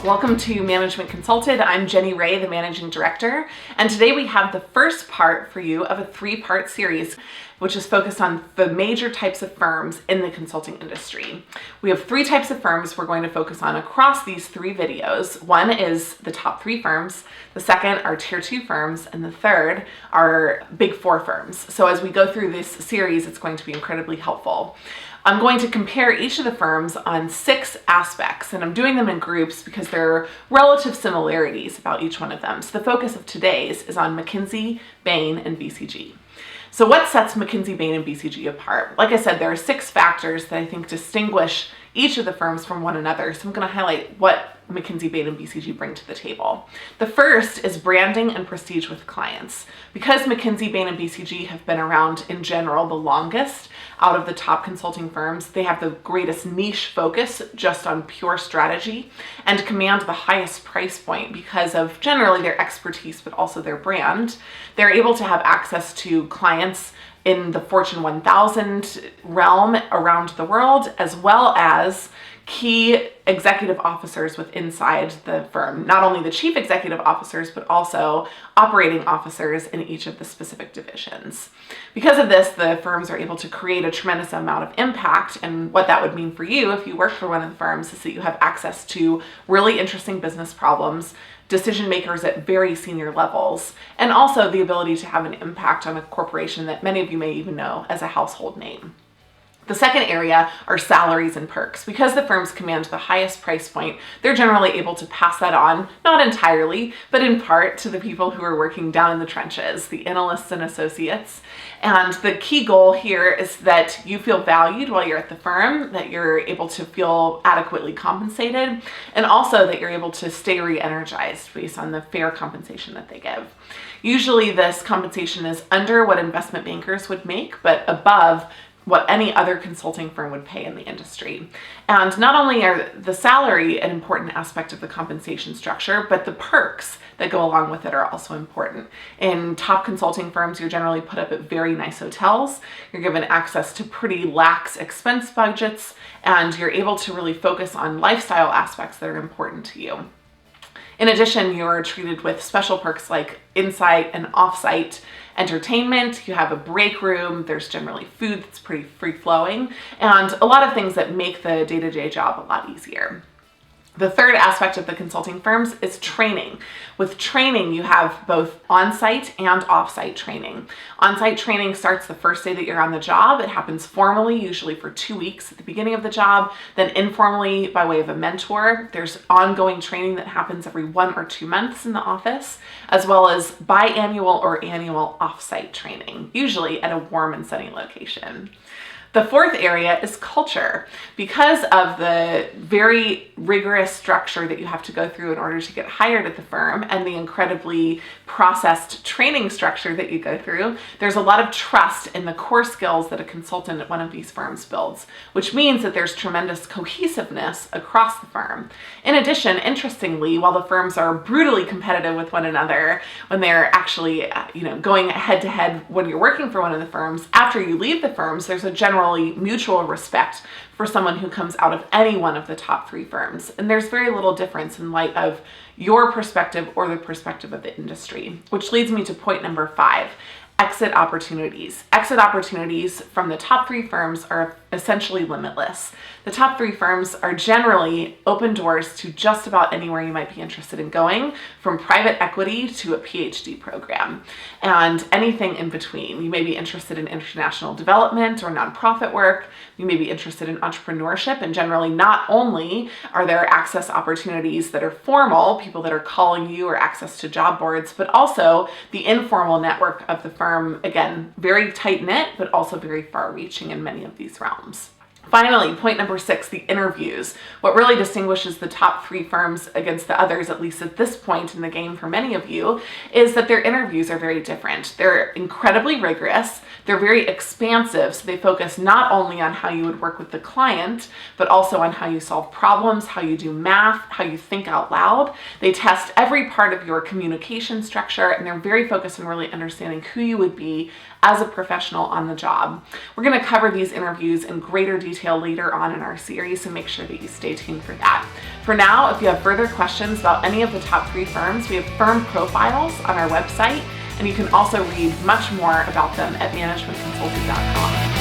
Welcome to Management Consulted. I'm Jenny Ray, the Managing Director, and today we have the first part for you of a three-part series which is focused on the major types of firms in the consulting industry. We have three types of firms we're going to focus on across these three videos. One is the top three firms, the second are tier two firms, and the third are big four firms. So as we go through this series, it's going to be incredibly helpful. I'm going to compare each of the firms on 6 aspects, and I'm doing them in groups because there are relative similarities about each one of them. So the focus of today's is on McKinsey, Bain, and BCG. So what sets McKinsey, Bain, and BCG apart? Like I said, there are 6 factors that I think distinguish each of the firms from one another. So I'm going to highlight what McKinsey, Bain, and BCG bring to the table. The first is branding and prestige with clients. Because McKinsey, Bain, and BCG have been around in general the longest out of the top consulting firms, they have the greatest niche focus just on pure strategy and command the highest price point because of generally their expertise, but also their brand. They're able to have access to clients in the Fortune 1000 realm around the world, as well as key executive officers inside the firm, not only the chief executive officers, but also operating officers in each of the specific divisions. Because of this, the firms are able to create a tremendous amount of impact, and what that would mean for you if you work for one of the firms is that you have access to really interesting business problems, decision makers at very senior levels, and also the ability to have an impact on a corporation that many of you may even know as a household name. The second area are salaries and perks. Because the firms command the highest price point, they're generally able to pass that on, not entirely, but in part to the people who are working down in the trenches, the analysts and associates. And the key goal here is that you feel valued while you're at the firm, that you're able to feel adequately compensated, and also that you're able to stay re-energized based on the fair compensation that they give. Usually this compensation is under what investment bankers would make, but above what any other consulting firm would pay in the industry. And not only are the salary an important aspect of the compensation structure, but the perks that go along with it are also important. In top consulting firms, you're generally put up at very nice hotels, you're given access to pretty lax expense budgets, and you're able to really focus on lifestyle aspects that are important to you. In addition, you're treated with special perks like in-site and off-site entertainment. You have a break room, there's generally food that's pretty free-flowing, and a lot of things that make the day-to-day job a lot easier. The third aspect of the consulting firms is training. With training, you have both on-site and off-site training. On-site training starts the first day that you're on the job. It happens formally, usually for 2 weeks at the beginning of the job, then informally by way of a mentor. There's ongoing training that happens every 1 or 2 months in the office, as well as biannual or annual off-site training, usually at a warm and sunny location. The fourth area is culture. Because of the very rigorous structure that you have to go through in order to get hired at the firm and the incredibly processed training structure that you go through, there's a lot of trust in the core skills that a consultant at one of these firms builds, which means that there's tremendous cohesiveness across the firm. In addition, interestingly, while the firms are brutally competitive with one another when they're actually going head to head when you're working for one of the firms, after you leave the firms, there's a generally mutual respect for someone who comes out of any one of the top 3 firms. And there's very little difference in light of your perspective or the perspective of the industry, which leads me to point number 5. Exit opportunities. Exit opportunities from the top 3 firms are essentially limitless. The top 3 firms are generally open doors to just about anywhere you might be interested in going, from private equity to a PhD program, and anything in between. You may be interested in international development or nonprofit work. You may be interested in entrepreneurship, and generally not only are there access opportunities that are formal, people that are calling you, or access to job boards, but also the informal network of the firm, again, very tight-knit, but also very far-reaching in many of these realms. Finally, point number 6, the interviews. What really distinguishes the top 3 firms against the others, at least at this point in the game for many of you, is that their interviews are very different. They're incredibly rigorous, they're very expansive, so they focus not only on how you would work with the client, but also on how you solve problems, how you do math, how you think out loud. They test every part of your communication structure, and they're very focused on really understanding who you would be as a professional on the job. We're going to cover these interviews in greater detail detail later on in our series, so make sure that you stay tuned for that. For now, if you have further questions about any of the top 3 firms, we have firm profiles on our website, and you can also read much more about them at managementconsulting.com.